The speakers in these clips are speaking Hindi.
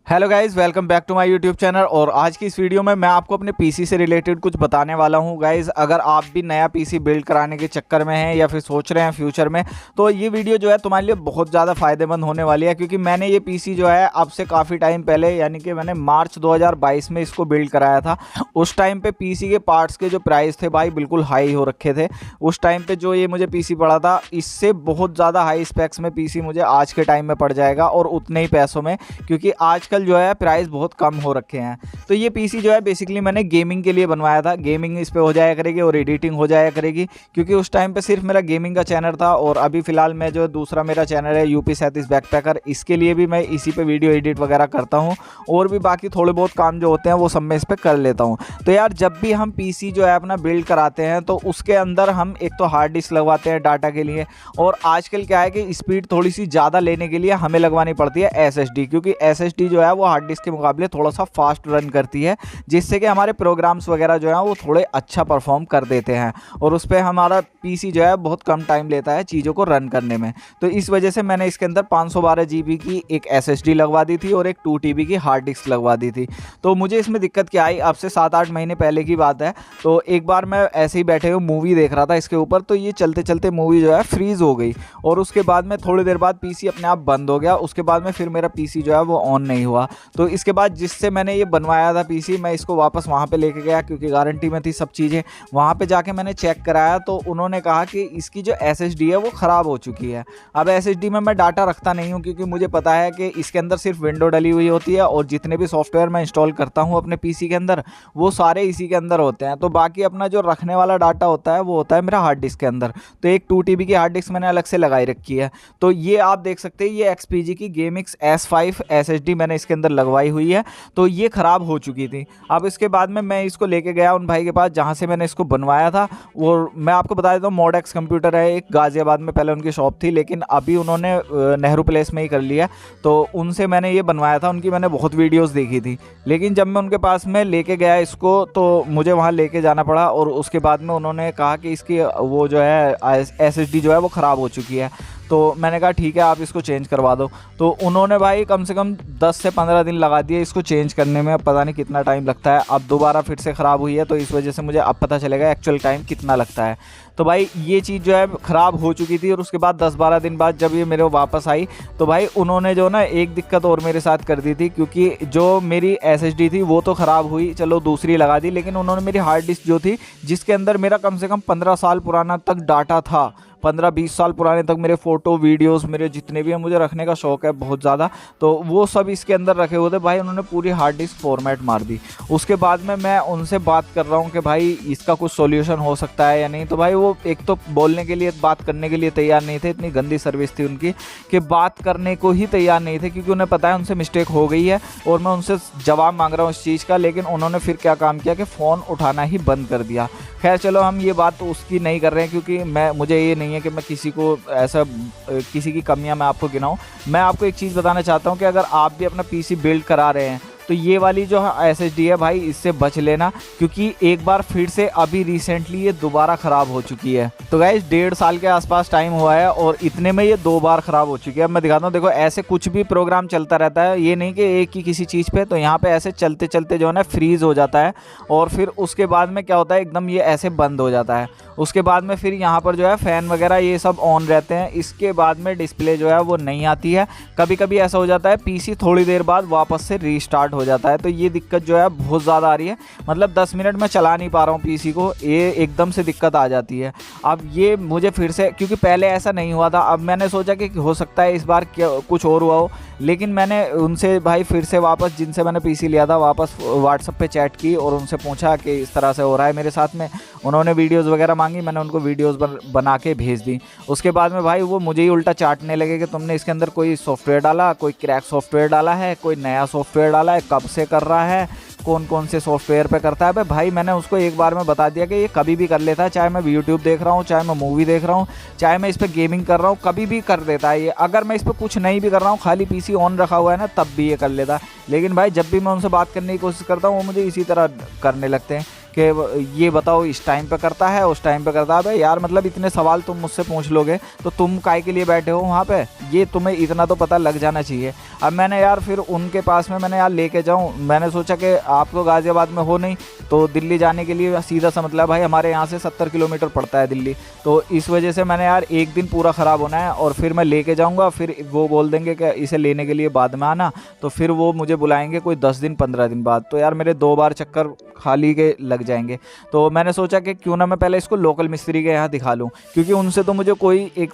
Hello guys, welcome back to my YouTube channel. और आज की इस वीडियो में मैं आपको अपने पीसी से रिलेटेड कुछ बताने वाला हूं। गाइस, अगर आप भी नया पीसी बिल्ड कराने के चक्कर में हैं या फिर सोच रहे हैं फ्यूचर में, तो ये वीडियो जो है तुम्हारे लिए बहुत ज़्यादा फ़ायदेमंद होने वाली है। क्योंकि मैंने ये पीसी जो है अब से काफ़ी टाइम पहले, यानी कि मैंने मार्च 2022 में इसको बिल्ड कराया था। उस टाइम पर पीसी के पार्ट्स के जो प्राइस थे भाई बिल्कुल हाई हो रखे थे। उस टाइम पर जो ये मुझे पीसी पड़ा था, इससे बहुत ज़्यादा हाई स्पेक्स में पीसी मुझे आज के टाइम में पड़ जाएगा, और उतने ही पैसों में, क्योंकि आजकल जो है प्राइस बहुत कम हो रखे हैं। तो ये पीसी जो है बेसिकली मैंने गेमिंग के लिए बनवाया था। गेमिंग इस पे हो जाया करेगी और एडिटिंग हो जाया करेगी, क्योंकि उस टाइम पे सिर्फ मेरा गेमिंग का चैनल था। और अभी फिलहाल मैं जो दूसरा मेरा चैनल है यूपी 37 बैकपैकर, इसके लिए भी मैं इसी पे वीडियो एडिट वगैरह करता हूँ, और भी बाकी थोड़े बहुत काम जो होते हैं वो सब मैं इस पर कर लेता हूँ। तो यार, जब भी हम पीसी जो है अपना बिल्ड कराते हैं तो उसके अंदर हम एक तो हार्ड डिस्क लगवाते हैं डाटा के लिए, और आजकल क्या है कि स्पीड थोड़ी सी ज़्यादा लेने के लिए हमें लगवानी पड़ती है एसएसडी, क्योंकि एसएसडी जो है वो हार्ड डिस्क के मुकाबले थोड़ा सा फास्ट रन करती है, जिससे कि हमारे प्रोग्राम्स वगैरह जो है वो थोड़े अच्छा परफॉर्म कर देते हैं, और उस पर हमारा पीसी जो है बहुत कम टाइम लेता है चीज़ों को रन करने में। तो इस वजह से मैंने इसके अंदर 512 GB की एक एसएसडी लगवा दी थी और एक 2 TB की हार्ड डिस्क लगवा दी थी। तो मुझे इसमें दिक्कत क्या आई, अब से 7-8 महीने पहले की बात है। तो एक बार मैं ऐसे ही बैठे हुए मूवी देख रहा था इसके ऊपर, तो ये चलते चलते मूवी जो है फ्रीज़ हो गई, और उसके बाद में थोड़ी देर बाद पीसी अपने आप बंद हो गया। उसके बाद में फिर मेरा पीसी जो है वो ऑन नहीं हुआ। तो इसके बाद जिससे मैंने ये बनवाया था पीसी, मैं इसको वापस वहाँ पे लेके गया, क्योंकि गारंटी में थी सब चीज़ें। वहाँ पे जाके मैंने चेक कराया तो उन्होंने कहा कि इसकी जो एसएसडी है वो ख़राब हो चुकी है। अब एसएसडी में मैं डाटा रखता नहीं हूँ, क्योंकि मुझे पता है कि इसके अंदर सिर्फ विंडो डली हुई होती है, और जितने भी सॉफ्टवेयर मैं इंस्टॉल करता हूँ अपने पीसी के अंदर वो सारे इसी के अंदर होते हैं। तो बाकी अपना जो रखने वाला डाटा होता है वो होता है मेरा हार्ड डिस्क के अंदर। तो एक 2 TB की हार्ड डिस्क मैंने अलग से लगाई रखी है। तो ये आप देख सकते हैं, ये XPG की गेमिक्स S5 एसएसडी मैंने इसके अंदर लगवाई हुई है। तो ये ख़राब हो चुकी थी। अब इसके बाद में मैं इसको लेके गया उन भाई के पास जहाँ से मैंने इसको बनवाया था। और मैं आपको बता देता हूँ, मॉडेक्स कंप्यूटर है एक गाज़ियाबाद में, पहले उनकी शॉप थी, लेकिन अभी उन्होंने नेहरू प्लेस में ही कर लिया। तो उनसे मैंने ये बनवाया था, उनकी मैंने बहुत वीडियोस देखी थी। लेकिन जब मैं उनके पास में लेके गया इसको, तो मुझे वहाँ लेके जाना पड़ा, और उसके बाद में उन्होंने कहा कि इसकी वो जो है एसएसडी जो है वो ख़राब हो चुकी है। तो मैंने कहा ठीक है, आप इसको चेंज करवा दो। तो उन्होंने भाई कम से कम 10 से 15 दिन लगा दिए इसको चेंज करने में। अब पता नहीं कितना टाइम लगता है। अब दोबारा फिर से ख़राब हुई है, तो इस वजह से मुझे अब पता चलेगा एक्चुअल टाइम कितना लगता है। तो भाई ये चीज़ जो है ख़राब हो चुकी थी, और उसके बाद 10-12 दिन बाद जब ये मेरे वापस आई, तो भाई उन्होंने जो ना एक दिक्कत और मेरे साथ कर दी थी। क्योंकि जो मेरी एसएसडी थी वो तो ख़राब हुई, चलो दूसरी लगा दी, लेकिन उन्होंने मेरी हार्ड डिस्क जो थी, जिसके अंदर मेरा कम से कम 15 साल पुराना तक डाटा था, 15-20 साल पुराने तक मेरे फ़ोटो वीडियोस मेरे जितने भी हैं, मुझे रखने का शौक़ है बहुत ज़्यादा, तो वो सब इसके अंदर रखे हुए थे। भाई उन्होंने पूरी हार्ड डिस्क फॉर्मेट मार दी। उसके बाद में मैं उनसे बात कर रहा हूँ कि भाई इसका कुछ सॉल्यूशन हो सकता है या नहीं। तो भाई वो एक तो बोलने के लिए, बात करने के लिए तैयार नहीं थे। इतनी गंदी सर्विस थी उनकी कि बात करने को ही तैयार नहीं थे, क्योंकि उन्हें पता है उनसे मिस्टेक हो गई है, और मैं उनसे जवाब मांग रहा हूँ इस चीज़ का। लेकिन उन्होंने फिर क्या काम किया कि फ़ोन उठाना ही बंद कर दिया। खैर चलो, हम ये बात तो उसकी नहीं कर रहे हैं, क्योंकि मुझे ये नहीं है कि मैं किसी को ऐसा किसी की कमियां मैं आपको गिनाऊं। मैं आपको एक चीज़ बताना चाहता हूं कि अगर आप भी अपना पीसी बिल्ड करा रहे हैं, तो ये वाली जो एसएसडी है भाई, इससे बच लेना, क्योंकि एक बार फिर से अभी रिसेंटली ये दोबारा ख़राब हो चुकी है। तो गाइस 1.5 साल के आसपास टाइम हुआ है, और इतने में ये 2 बार ख़राब हो चुकी है। अब मैं दिखाता हूँ, देखो ऐसे कुछ भी प्रोग्राम चलता रहता है, ये नहीं कि एक ही किसी चीज़ पे। तो यहाँ पे ऐसे चलते चलते जो है ना फ्रीज़ हो जाता है, और फिर उसके बाद में क्या होता है, एकदम ये ऐसे बंद हो जाता है। उसके बाद में फिर यहाँ पर जो है फ़ैन वगैरह ये सब ऑन रहते हैं। इसके बाद में डिस्प्ले जो है वो नहीं आती है। कभी कभी ऐसा हो जाता है पीसी थोड़ी देर बाद वापस से रीस्टार्ट हो जाता है। तो ये दिक्कत जो है बहुत ज़्यादा आ रही है, मतलब 10 मिनट में चला नहीं पा रहा हूँ पीसी को, ये एकदम से दिक्कत आ जाती है। अब ये मुझे फिर से, क्योंकि पहले ऐसा नहीं हुआ था, अब मैंने सोचा कि हो सकता है इस बार क्या कुछ और हुआ हो। लेकिन मैंने उनसे भाई फिर से वापस, जिनसे मैंने पीसी लिया था, वापस व्हाट्सएप पे चैट की और उनसे पूछा कि इस तरह से हो रहा है मेरे साथ में। उन्होंने वीडियोज़ वगैरह मांगी, मैंने उनको वीडियोज़ बना के भेज दी। उसके बाद में भाई वो मुझे ही उल्टा चाटने लगे कि तुमने इसके अंदर कोई सॉफ्टवेयर डाला, कोई क्रैक सॉफ्टवेयर डाला है, कोई नया सॉफ्टवेयर डाला है, कब से कर रहा है, कौन कौन से सॉफ्टवेयर पे करता है। भाई मैंने उसको एक बार में बता दिया कि ये कभी भी कर लेता है, चाहे मैं यूट्यूब देख रहा हूँ, चाहे मैं मूवी देख रहा हूँ, चाहे मैं इस पर गेमिंग कर रहा हूँ, कभी भी कर देता है ये। अगर मैं इस पर कुछ नहीं भी कर रहा हूँ, खाली पीसी ऑन रखा हुआ है ना, तब भी ये कर लेता है। लेकिन भाई जब भी मैं उनसे बात करने की कोशिश करता हूँ, वो मुझे इसी तरह करने लगते हैं कि ये बताओ इस टाइम पे करता है, उस टाइम पे करता है। भाई यार मतलब इतने सवाल तुम मुझसे पूछ लोगे तो तुम काहे के लिए बैठे हो वहाँ पे, ये तुम्हें इतना तो पता लग जाना चाहिए। अब मैंने यार फिर उनके पास में मैंने यार लेके जाऊँ, मैंने सोचा कि आप तो गाज़ियाबाद में हो नहीं, तो दिल्ली जाने के लिए सीधा सा मतलब भाई हमारे यहाँ से 70 किलोमीटर पड़ता है दिल्ली, तो इस वजह से मैंने यार एक दिन पूरा ख़राब होना है और फिर मैं लेके जाऊँगा, फिर वो बोल देंगे कि इसे लेने के लिए बाद में आना, तो फिर वो मुझे बुलाएंगे कोई 10 दिन 15 दिन बाद, तो यार मेरे 2 बार चक्कर खाली के लग जाएंगे। तो मैंने सोचा कि क्यों ना मैं पहले इसको लोकल मिस्त्री के यहाँ दिखा लूँ, क्योंकि उनसे तो मुझे कोई एक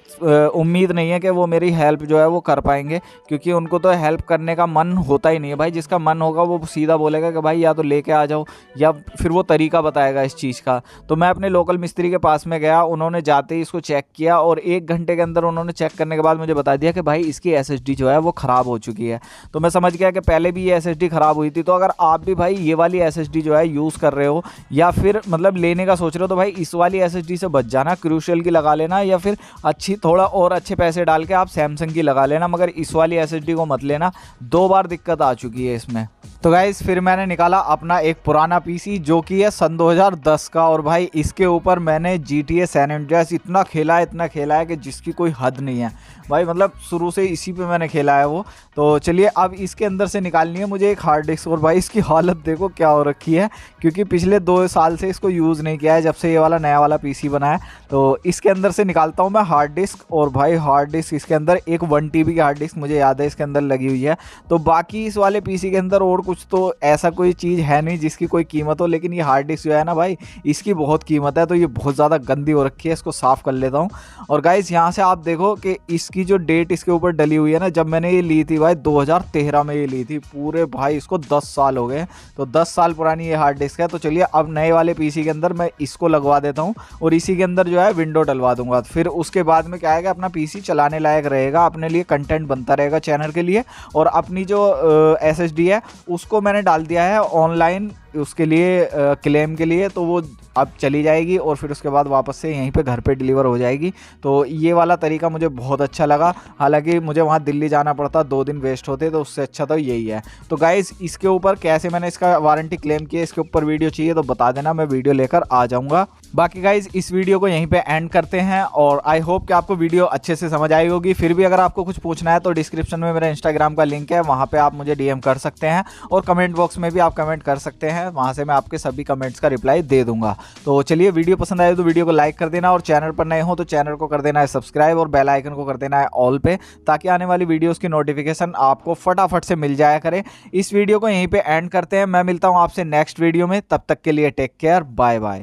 उम्मीद नहीं है कि वो मेरी हेल्प जो है वो कर पाएंगे, क्योंकि उनको तो हेल्प करने का मन होता ही नहीं है भाई। जिसका मन होगा वो सीधा बोलेगा कि भाई या तो लेके आ जाओ, या फिर वो तरीका बताएगा इस चीज़ का। तो मैं अपने लोकल मिस्त्री के पास में गया, उन्होंने जाते ही इसको चेक किया और 1 घंटे के अंदर उन्होंने चेक करने के बाद मुझे बता दिया कि भाई इसकी SSD जो है वो ख़राब हो चुकी है। तो मैं समझ गया कि पहले भी ये SSD ख़राब हुई थी। तो अगर आप भी भाई ये वाली SSD जो है यूज़ कर रहे हो या फिर मतलब लेने का सोच रहे हो, तो भाई इस वाली SSD से बच जाना, क्रूशियल की लगा लेना, या फिर अच्छी थोड़ा और अच्छे पैसे डाल के आप सैमसंग की लगा लेना, मगर इस वाली SSD को मत लेना, 2 बार दिक्कत आ चुकी है इसमें। तो गाइस फिर मैंने निकाला अपना एक पुराना PC जो कि है सन 2010 का, और भाई इसके ऊपर मैंने GTA सैन एंड्रियास इतना खेला है कि जिसकी कोई हद नहीं है भाई, मतलब शुरू से इसी पे मैंने खेला है वो। तो चलिए अब इसके अंदर से निकालनी है मुझे एक हार्ड डिस्क, और भाई इसकी हालत देखो क्या हो रखी है, क्योंकि पिछले 2 साल से इसको यूज़ नहीं किया है जब से ये वाला नया वाला PC बना है। तो इसके अंदर से निकालता हूँ मैं हार्ड डिस्क, और भाई हार्ड डिस्क इसके अंदर एक 1 TB की हार्ड डिस्क मुझे याद है इसके अंदर लगी हुई है। तो बाकी इस वाले PC के अंदर और कुछ तो ऐसा कोई चीज़ है नहीं जिसकी कोई कीमत हो, लेकिन ये हार्ड डिस्क जो है ना भाई इसकी बहुत कीमत है। तो ये बहुत ज़्यादा गंदी हो रखी है, इसको साफ़ कर लेता हूँ। और गाइस यहाँ से आप देखो कि इसकी जो डेट इसके ऊपर डली हुई है ना, जब मैंने ये ली थी भाई 2013 में ये ली थी, पूरे भाई इसको 10 साल हो गए। तो 10 साल पुरानी ये हार्ड डिस्क है। तो चलिए अब नए वाले PC के अंदर मैं इसको लगवा देता हूँ और इसी के अंदर जो है विंडो डलवा दूंगा। फिर उसके बाद में क्या है कि अपना PC चलाने लायक रहेगा, अपने लिए कंटेंट बनता रहेगा चैनल के लिए। और अपनी जो SSD है उसको मैंने डाल दिया है ऑनलाइन उसके लिए क्लेम के लिए, तो वो अब चली जाएगी और फिर उसके बाद वापस से यहीं पे घर पे डिलीवर हो जाएगी। तो ये वाला तरीका मुझे बहुत अच्छा लगा, हालांकि मुझे वहाँ दिल्ली जाना पड़ता, 2 दिन वेस्ट होते, तो उससे अच्छा तो यही है। तो गाइज़ इसके ऊपर कैसे मैंने इसका वारंटी क्लेम किया, इसके ऊपर वीडियो चाहिए तो बता देना, मैं वीडियो लेकर आ जाऊँगा। बाकी गाइज़ इस वीडियो को यहीं पे एंड करते हैं, और आई होप कि आपको वीडियो अच्छे से समझ आई होगी। फिर भी अगर आपको कुछ पूछना है तो डिस्क्रिप्शन में मेरा इंस्टाग्राम का लिंक है, वहाँ पे आप मुझे DM कर सकते हैं, और कमेंट बॉक्स में भी आप कमेंट कर सकते हैं, वहाँ से मैं आपके सभी कमेंट्स का रिप्लाई दे दूंगा। तो चलिए वीडियो पसंद आए तो वीडियो को लाइक कर देना, और चैनल पर नए हो तो चैनल को कर देना है सब्सक्राइब, और बेल आइकन को कर देना है ऑल पे, ताकि आने वाली वीडियोज़ की नोटिफिकेशन आपको फटाफट से मिल जाया करे। इस वीडियो को यहीं पर एंड करते हैं, मैं मिलता हूँ आपसे नेक्स्ट वीडियो में, तब तक के लिए टेक केयर, बाय बाय।